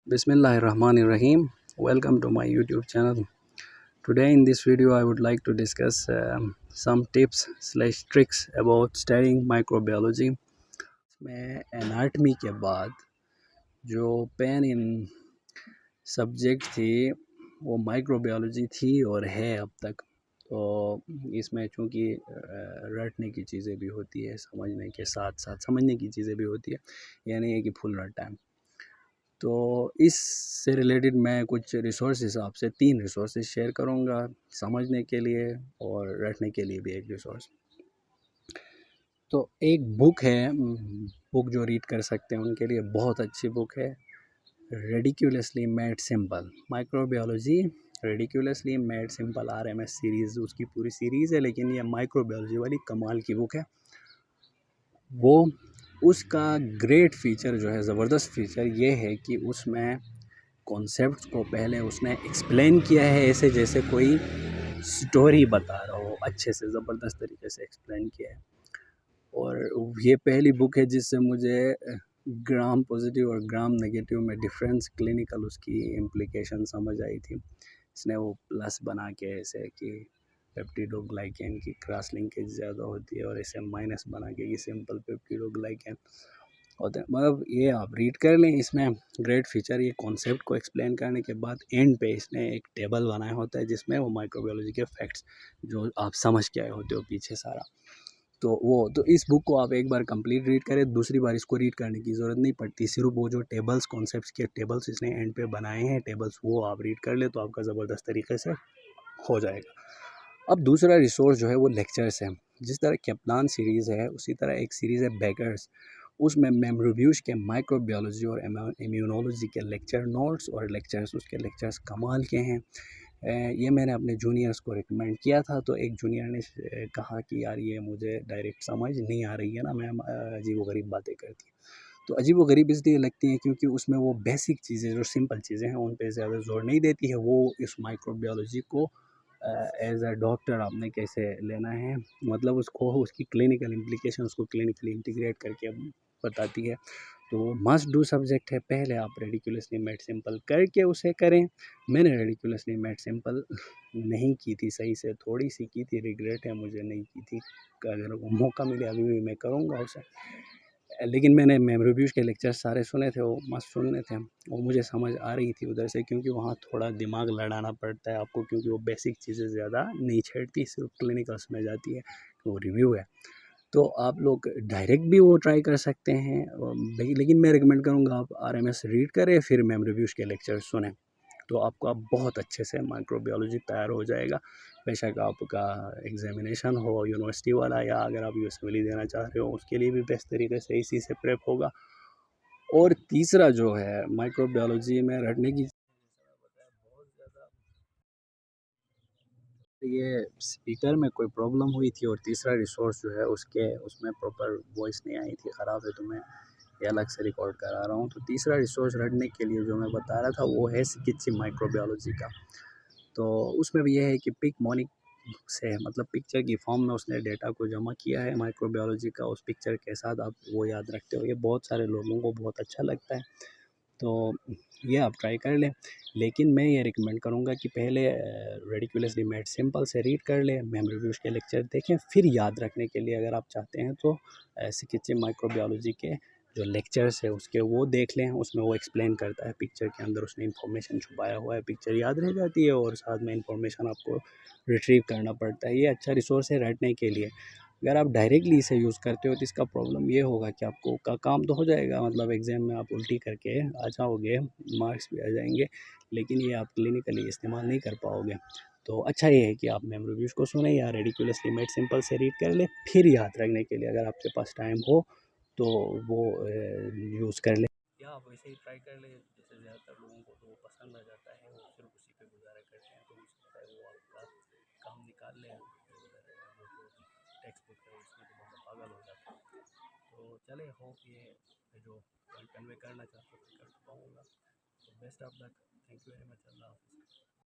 Bismillahirrahmanirrahim. Welcome to my YouTube channel. Today in this video I would like to discuss some tips slash tricks about studying microbiology. मैं anatomy के बाद जो pain in subject थी वो microbiology थी और है अब तक। तो इसमें चूँकि रटने की चीज़ें भी होती है, समझने के साथ साथ समझने की चीज़ें भी होती है, यानी नहीं है कि फुल रट टाइम। तो इससे रिलेटेड मैं कुछ रिसोर्सेज आपसे 3 रिसोर्सेज शेयर करूँगा, समझने के लिए और रटने के लिए भी एक रिसोर्स। तो एक बुक है, बुक जो रीड कर सकते हैं उनके लिए बहुत अच्छी बुक है, ridiculously made simple microbiology. Ridiculously made simple RMS series उसकी पूरी सीरीज़ है, लेकिन ये माइक्रोबायोलॉजी वाली कमाल की बुक है। वो उसका ग्रेट फीचर जो है, ज़बरदस्त फीचर ये है कि उसमें कॉन्सेप्ट को पहले उसने एक्सप्लेन किया है ऐसे जैसे कोई स्टोरी बता रहा हो, अच्छे से ज़बरदस्त तरीके से एक्सप्लेन किया है। और ये पहली बुक है जिससे मुझे ग्राम पॉजिटिव और ग्राम नेगेटिव में डिफरेंस, क्लिनिकल उसकी इम्प्लीकेशन समझ आई थी। इसने वो प्लस बना के ऐसे कि पेप्टिडोग्लाइकेन की क्रॉस लिंकेज ज़्यादा होती है और इसे माइनस बना के कि सिंपल पेप्टिडोग्लाइकेन होते हैं। मतलब ये आप रीड कर लें, इसमें ग्रेट फीचर ये कॉन्सेप्ट को एक्सप्लेन करने के बाद एंड पे इसने एक टेबल बनाया होता है जिसमें वो माइक्रोबायोलॉजी के फैक्ट्स जो आप समझ के आए होते हो पीछे सारा, तो इस बुक को आप एक बार कंप्लीट रीड करें, दूसरी बार इसको रीड करने की ज़रूरत नहीं पड़ती। सिर्फ वो जो टेबल्स, कॉन्सेप्ट्स के टेबल्स इसने एंड पे बनाए हैं टेबल्स, वो आप रीड कर ले तो आपका ज़बरदस्त तरीके से हो जाएगा। अब दूसरा रिसोर्स जो है वो लेक्चर्स है। जिस तरह कैप्लान सीरीज़ है उसी तरह एक सीरीज़ है बेगर्स, उसमें मेमोरिब्यूश के माइक्रोबायोलॉजी और इम्यूनोलॉजी के लेक्चर नोट्स और लेक्चर्स, उसके लेक्चर्स कमाल के हैं। ये मैंने अपने जूनियर्स को रिकमेंड किया था, तो एक जूनियर ने कहा कि यार ये मुझे डायरेक्ट समझ नहीं आ रही है ना मैम, अजीब व गरीब बातें करती है। तो अजीब व गरीब इसलिए लगती हैं क्योंकि उसमें वो बेसिक चीज़ें जो सिंपल चीज़ें हैं उन पे ज़्यादा जोर नहीं देती है। वो इस माइक्रोबायोलॉजी को एज अ डॉक्टर आपने कैसे लेना है, मतलब उसको उसकी क्लिनिकल इम्प्लीकेशन, उसको क्लिनिकली इंटीग्रेट करके बताती है। तो वो मस्ट डू सब्जेक्ट है। पहले आप रेडिकुलसली मेड सिंपल करके उसे करें। मैंने रेडिकुलसली मेड सिंपल नहीं की थी सही से, थोड़ी सी की थी, रिग्रेट है मुझे नहीं की थी। अगर मौका मिले अभी भी मैं करूँगा उसे। लेकिन मैंने मेमोरिब्यूज के लेक्चर सारे सुने थे, वो मस्त सुनने थे, वो मुझे समझ आ रही थी उधर से, क्योंकि वहाँ थोड़ा दिमाग लड़ाना पड़ता है आपको, क्योंकि वो बेसिक चीज़ें ज़्यादा नहीं छेड़ती, सिर्फ क्लिनिकल्स में जाती है, वो रिव्यू है। तो आप लोग डायरेक्ट भी वो ट्राई कर सकते हैं, लेकिन मैं रिकमेंड करूँगा आप RMS रीड करें फिर मेमोरिब्यूज के लेक्चर सुने, तो आपका बहुत अच्छे से माइक्रोबायोलॉजी तैयार हो जाएगा। बेशक आपका एग्जामिनेशन हो यूनिवर्सिटी वाला, या अगर आप यूएसएमएल देना चाह रहे हो उसके लिए भी बेस्ट तरीके से इसी से प्रेप होगा। और तीसरा जो है माइक्रोबायोलॉजी में रटने की, ये स्पीकर में कोई प्रॉब्लम हुई थी और तीसरा रिसोर्स जो है उसमें प्रॉपर वॉइस नहीं आई थी, ख़राब है, तो मैं ये अलग से रिकॉर्ड करा रहा हूँ। तो तीसरा रिसोर्स रटने के लिए जो मैं बता रहा था वो है स्किचिंग माइक्रोबायोलॉजी का। तो उसमें भी ये है कि पिक मॉनिक से, मतलब पिक्चर की फॉर्म में उसने डेटा को जमा किया है माइक्रोबायोलॉजी का, उस पिक्चर के साथ आप वो याद रखते हो। ये बहुत सारे लोगों को बहुत अच्छा लगता है, तो ये आप ट्राई कर लें। लेकिन मैं ये रिकमेंड करूँगा कि पहले रेडिकुलसली मेड सिंपल से रीड कर लें, मेमोरिब्यूज के लेक्चर देखें, फिर याद रखने के लिए अगर आप चाहते हैं तो स्किचिंग माइक्रोबायोलॉजी के जो लेक्चर्स है उसके वो देख लें। उसमें वो एक्सप्लेन करता है, पिक्चर के अंदर उसने इन्फॉर्मेशन छुपाया हुआ है, पिक्चर याद रह जाती है और साथ में इन्फॉर्मेशन आपको रिट्रीव करना पड़ता है। ये अच्छा रिसोर्स है रटने के लिए। अगर आप डायरेक्टली इसे यूज़ करते हो तो इसका प्रॉब्लम ये होगा कि आपको का काम तो हो जाएगा, मतलब एग्ज़ाम में आप उल्टी करके आ जाओगे, मार्क्स भी आ जाएंगे, लेकिन ये आप क्लिनिकली इस्तेमाल नहीं कर पाओगे। तो अच्छा ये है कि आप मेमोरिब्यूज को सुने या रेडिकुलसली मेड सिंपल से रीड कर ले, फिर याद रखने के लिए अगर आपके पास टाइम हो तो वो यूज़ कर ले, या आप वैसे ही ट्राई कर ले। जैसे ज़्यादातर लोगों को तो वो पसंद आ जाता है, वो सिर्फ उसी पे गुजारा करते हैं, तो वो आपका काम निकाल ले। वो जो टेक्स्ट बुक है उसमें तो बहुत पागल हो जाता है। तो चले, होप ये जो कन्वे करना चाहता हूँ कर पाऊँगा। तो best of luck, thank you very much, अल्लाह हाफ़िज़।